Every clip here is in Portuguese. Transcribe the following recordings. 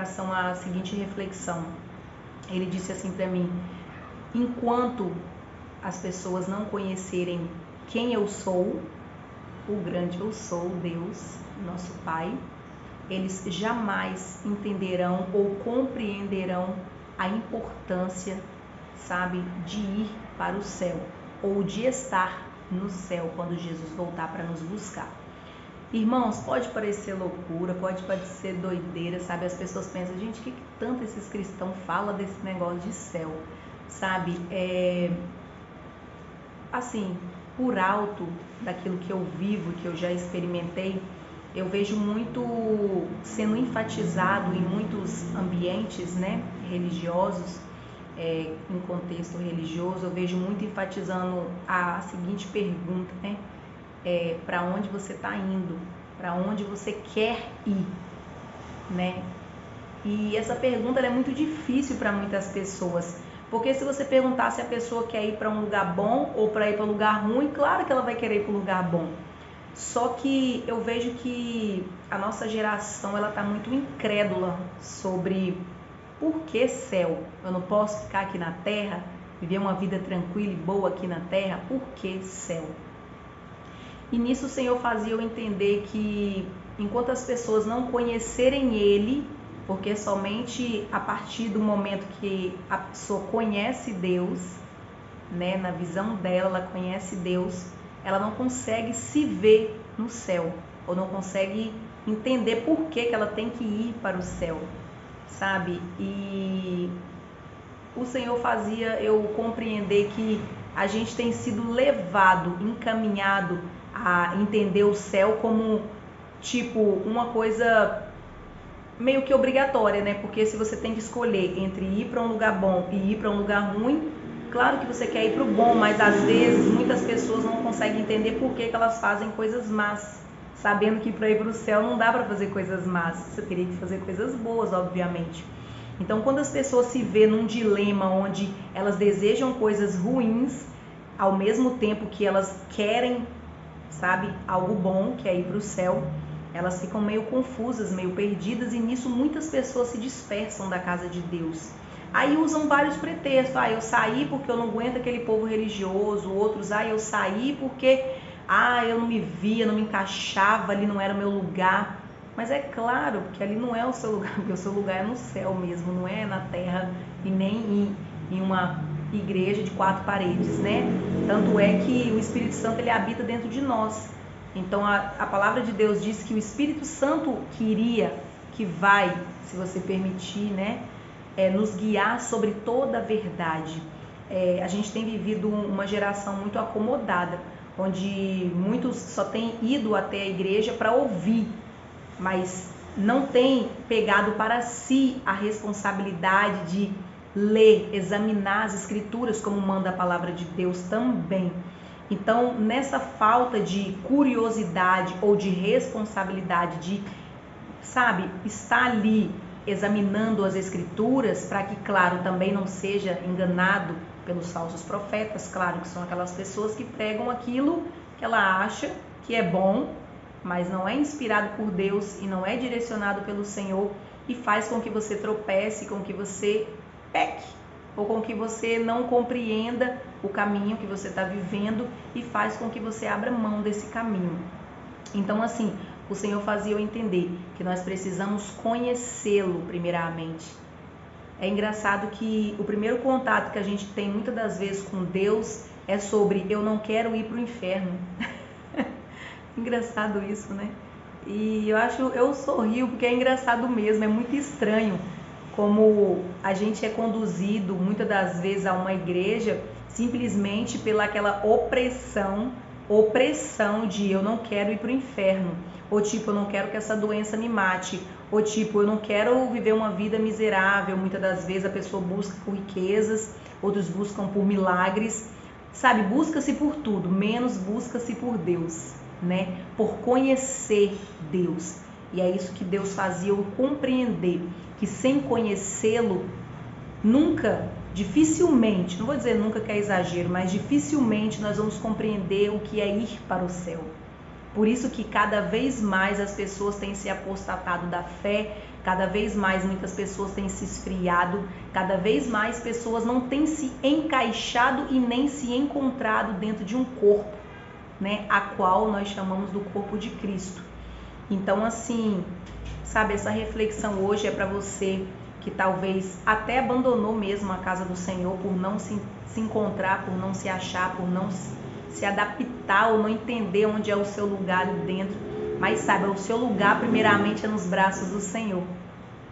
coração a seguinte reflexão. Ele disse assim para mim: enquanto as pessoas não conhecerem quem eu sou, o grande eu sou, Deus, nosso Pai, eles jamais entenderão ou compreenderão a importância, sabe, de ir para o céu ou de estar no céu quando Jesus voltar para nos buscar. Irmãos, pode parecer loucura, pode parecer doideira, sabe? As pessoas pensam, gente, o que tanto esses cristãos falam desse negócio de céu, sabe? Assim, por alto daquilo que eu vivo, que eu já experimentei, eu vejo muito sendo enfatizado em muitos ambientes, né, religiosos, em contexto religioso, eu vejo muito enfatizando a seguinte pergunta, né? Para onde você está indo? Para onde você quer ir? Né? E essa pergunta ela é muito difícil para muitas pessoas, porque se você perguntar se a pessoa quer ir para um lugar bom ou para ir para um lugar ruim, claro que ela vai querer ir para um lugar bom. Só que eu vejo que a nossa geração ela está muito incrédula sobre por que céu? Eu não posso ficar aqui na terra, viver uma vida tranquila e boa aqui na terra? Por que céu? E nisso o Senhor fazia eu entender que enquanto as pessoas não conhecerem Ele, porque somente a partir do momento que a pessoa conhece Deus, né, na visão dela, ela conhece Deus, ela não consegue se ver no céu, ou não consegue entender por que ela tem que ir para o céu, sabe? E o Senhor fazia eu compreender que a gente tem sido levado, encaminhado a entender o céu como tipo uma coisa meio que obrigatória, né? Porque se você tem que escolher entre ir para um lugar bom e ir para um lugar ruim, claro que você quer ir para o bom, mas às vezes muitas pessoas não conseguem entender por que elas fazem coisas más, sabendo que para ir para o céu não dá para fazer coisas más, você teria que fazer coisas boas, obviamente. Então, quando as pessoas se vêem num dilema onde elas desejam coisas ruins, ao mesmo tempo que elas querem, sabe, algo bom, que é ir para o céu, elas ficam meio confusas, meio perdidas, e nisso muitas pessoas se dispersam da casa de Deus. Aí usam vários pretextos, eu saí porque eu não aguento aquele povo religioso, outros, eu saí porque eu não me via, não me encaixava, ali não era o meu lugar. Mas é claro que ali não é o seu lugar, porque o seu lugar é no céu mesmo, não é na terra e nem em uma igreja de 4 paredes, né? Tanto é que o Espírito Santo ele habita dentro de nós. Então a palavra de Deus diz que o Espírito Santo que vai, se você permitir, né, nos guiar sobre toda a verdade. A gente tem vivido uma geração muito acomodada, onde muitos só têm ido até a igreja para ouvir, mas não tem pegado para si a responsabilidade de ler, examinar as escrituras como manda a palavra de Deus também. Então, nessa falta de curiosidade ou de responsabilidade de, sabe, estar ali examinando as escrituras para que, claro, também não seja enganado pelos falsos profetas, claro que são aquelas pessoas que pregam aquilo que ela acha que é bom, mas não é inspirado por Deus e não é direcionado pelo Senhor e faz com que você tropece, com que você peque, ou com que você não compreenda o caminho que você está vivendo e faz com que você abra mão desse caminho. Então, assim, o Senhor fazia eu entender que nós precisamos conhecê-lo primeiramente. É engraçado que o primeiro contato que a gente tem muitas das vezes com Deus é sobre eu não quero ir para o inferno. Engraçado isso, né? E eu sorrio porque é engraçado mesmo, é muito estranho como a gente é conduzido muitas das vezes a uma igreja simplesmente pela aquela opressão de eu não quero ir para o inferno, ou tipo, eu não quero que essa doença me mate, ou tipo, eu não quero viver uma vida miserável. Muitas das vezes a pessoa busca por riquezas, outros buscam por milagres, sabe, busca-se por tudo, menos busca-se por Deus, né? Por conhecer Deus. E é isso que Deus fazia eu compreender, que sem conhecê-lo, dificilmente, não vou dizer nunca que é exagero, mas dificilmente nós vamos compreender o que é ir para o céu. Por isso que cada vez mais as pessoas têm se apostatado da fé, Cada vez mais muitas pessoas têm se esfriado, cada vez mais pessoas não têm se encaixado e nem se encontrado dentro de um corpo, né, a qual nós chamamos do corpo de Cristo. Então, assim, sabe, essa reflexão hoje é para você que talvez até abandonou mesmo a casa do Senhor por não se encontrar, por não se achar, por não se adaptar ou não entender onde é o seu lugar ali dentro. Mas saiba, o seu lugar primeiramente é nos braços do Senhor.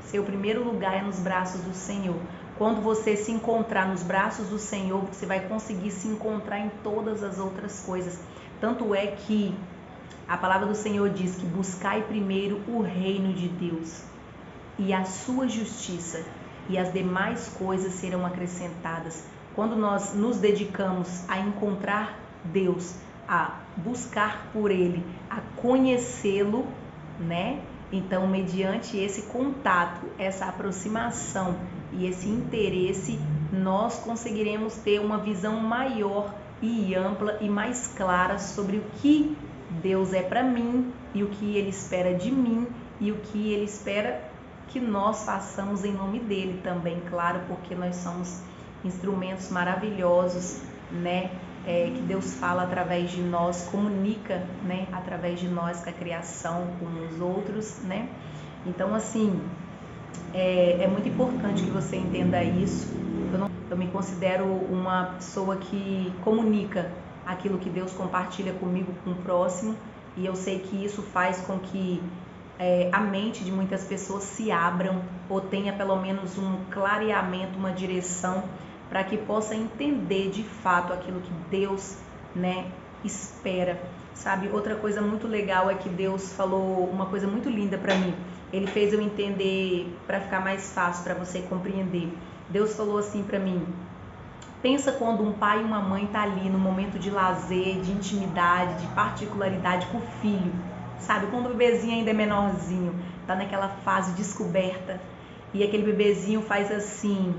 Seu primeiro lugar é nos braços do Senhor. Quando você se encontrar nos braços do Senhor, você vai conseguir se encontrar em todas as outras coisas. Tanto é que a palavra do Senhor diz que buscai primeiro o reino de Deus e a sua justiça, e as demais coisas serão acrescentadas. Quando nós nos dedicamos a encontrar Deus, a buscar por Ele, a conhecê-lo, né? Então, mediante esse contato, essa aproximação e esse interesse, nós conseguiremos ter uma visão maior e ampla e mais clara sobre o que Deus é para mim e o que Ele espera de mim e o que Ele espera que nós façamos em nome dEle também, claro, porque nós somos instrumentos maravilhosos, né? Que Deus fala através de nós, comunica, né, através de nós com a criação, com os outros, né? Então, assim, é muito importante que você entenda isso. Eu me considero uma pessoa que comunica aquilo que Deus compartilha comigo, com o próximo, e eu sei que isso faz com que a mente de muitas pessoas se abram ou tenha pelo menos um clareamento, uma direção, para que possa entender de fato aquilo que Deus, né, espera. Sabe, outra coisa muito legal é que Deus falou uma coisa muito linda para mim. Ele fez eu entender para ficar mais fácil para você compreender. Deus falou assim para mim: pensa quando um pai e uma mãe tá ali no momento de lazer, de intimidade, de particularidade com o filho. Sabe, quando o bebezinho ainda é menorzinho, tá naquela fase de descoberta, e aquele bebezinho faz assim,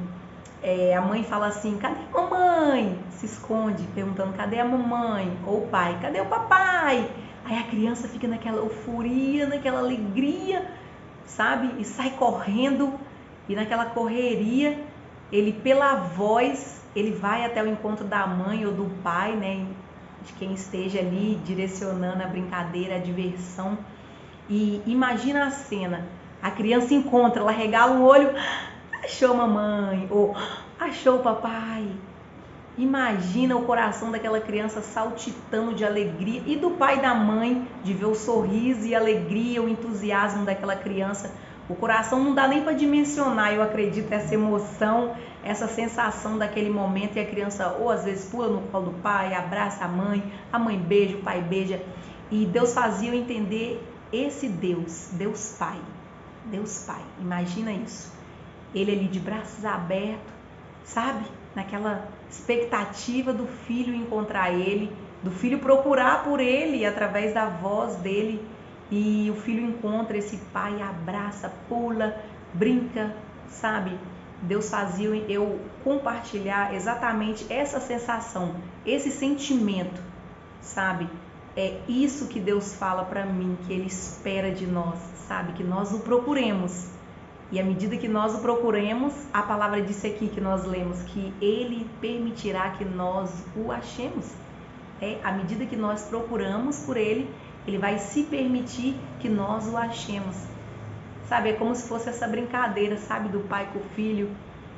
a mãe fala assim: cadê a mamãe? Se esconde, perguntando: cadê a mamãe? Ou o pai: cadê o papai? Aí a criança fica naquela euforia, naquela alegria, sabe? E sai correndo, e naquela correria, ele pela voz, ele vai até o encontro da mãe ou do pai, né? De quem esteja ali direcionando a brincadeira, a diversão. E imagina a cena, a criança encontra, ela regala o olho: achou a mamãe, ou achou o papai. Imagina o coração daquela criança saltitando de alegria, e do pai e da mãe, de ver o sorriso e a alegria, o entusiasmo daquela criança. O coração não dá nem para dimensionar, eu acredito, essa emoção, essa sensação daquele momento. E a criança, ou às vezes pula no colo do pai, abraça a mãe beija, o pai beija. E Deus fazia eu entender esse Deus, Deus Pai, imagina isso. Ele ali de braços abertos, sabe? Naquela expectativa do filho encontrar ele, do filho procurar por ele através da voz dele. E o filho encontra esse pai, abraça, pula, brinca, sabe? Deus fazia eu compartilhar exatamente essa sensação, esse sentimento, sabe? É isso que Deus fala para mim, que Ele espera de nós, sabe? Que nós o procuremos. E à medida que nós o procuremos, a palavra disse aqui que nós lemos que Ele permitirá que nós o achemos. À medida que nós procuramos por Ele, Ele vai se permitir que nós o achemos. Sabe, é como se fosse essa brincadeira, sabe, do pai com o filho.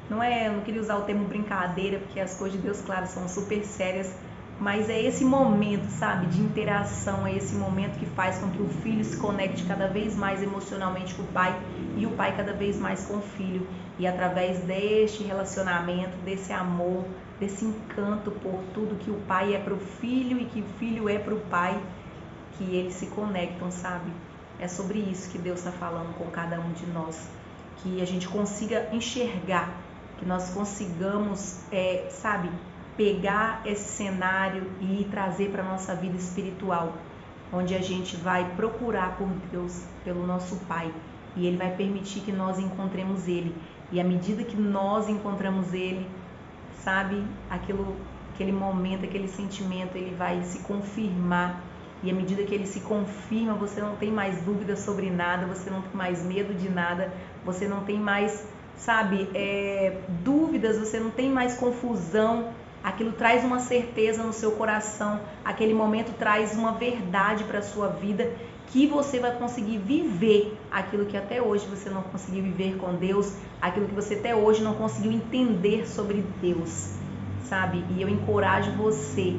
Eu não queria usar o termo brincadeira, porque as coisas de Deus, claro, são super sérias. Mas é esse momento, sabe, de interação, é esse momento que faz com que o filho se conecte cada vez mais emocionalmente com o pai e o pai cada vez mais com o filho. E através deste relacionamento, desse amor, desse encanto por tudo que o pai é para o filho e que o filho é para o pai, que eles se conectam, sabe? É sobre isso que Deus está falando com cada um de nós. Que a gente consiga enxergar, que nós consigamos, sabe, pegar esse cenário e trazer para a nossa vida espiritual, onde a gente vai procurar por Deus, pelo nosso Pai, e Ele vai permitir que nós encontremos Ele. E à medida que nós encontramos Ele, sabe, aquele momento, aquele sentimento, ele vai se confirmar E à medida que ele se confirma, você não tem mais dúvida sobre nada, você não tem mais medo de nada, você não tem mais, sabe, dúvidas, você não tem mais confusão. Aquilo traz uma certeza no seu coração, aquele momento traz uma verdade para a sua vida, que você vai conseguir viver aquilo que até hoje você não conseguiu viver com Deus, aquilo que você até hoje não conseguiu entender sobre Deus, sabe? E eu encorajo você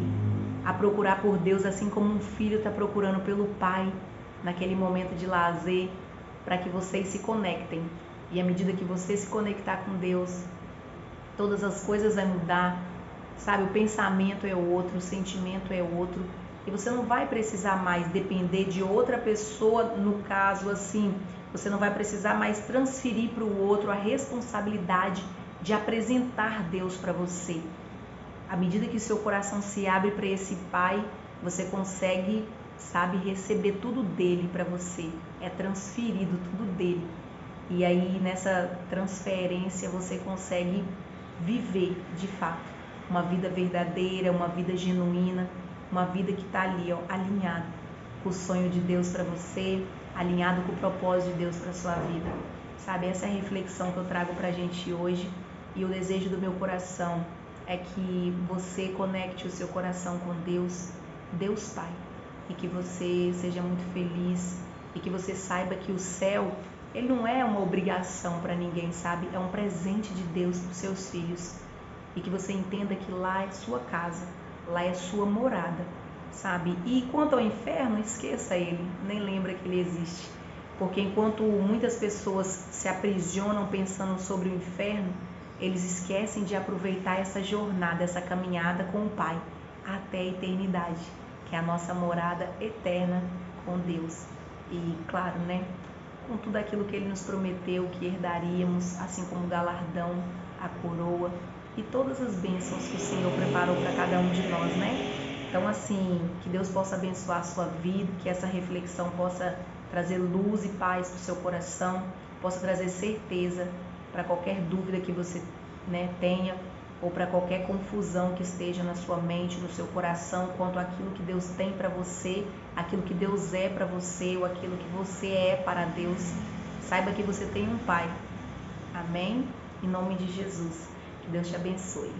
a procurar por Deus assim como um filho está procurando pelo pai, naquele momento de lazer, para que vocês se conectem. E à medida que você se conectar com Deus, todas as coisas vão mudar, sabe? O pensamento é outro, o sentimento é outro, e você não vai precisar mais depender de outra pessoa, no caso assim, você não vai precisar mais transferir para o outro a responsabilidade de apresentar Deus para você. À medida que o seu coração se abre para esse Pai, você consegue, sabe, receber tudo dele para você, é transferido tudo dele, e aí nessa transferência você consegue viver de fato uma vida verdadeira, uma vida genuína, uma vida que está ali, ó, alinhado com o sonho de Deus para você, alinhado com o propósito de Deus para sua vida, sabe? Essa é a reflexão que eu trago para a gente hoje, e o desejo do meu coração é que você conecte o seu coração com Deus, Deus Pai, e que você seja muito feliz, e que você saiba que o céu, ele não é uma obrigação para ninguém, sabe? É um presente de Deus para os seus filhos. E que você entenda que lá é sua casa, lá é sua morada, sabe? E quanto ao inferno, esqueça ele, nem lembra que ele existe. Porque enquanto muitas pessoas se aprisionam pensando sobre o inferno, eles esquecem de aproveitar essa jornada, essa caminhada com o Pai, até a eternidade, que é a nossa morada eterna com Deus. E claro, né? Com tudo aquilo que Ele nos prometeu que herdaríamos, assim como o galardão, a coroa, e todas as bênçãos que o Senhor preparou para cada um de nós, né? Então, assim, que Deus possa abençoar a sua vida, que essa reflexão possa trazer luz e paz para o seu coração, possa trazer certeza para qualquer dúvida que você, né, tenha, ou para qualquer confusão que esteja na sua mente, no seu coração, quanto àquilo que Deus tem para você, aquilo que Deus é para você, ou aquilo que você é para Deus. Saiba que você tem um Pai. Amém? Em nome de Jesus. Que Deus te abençoe.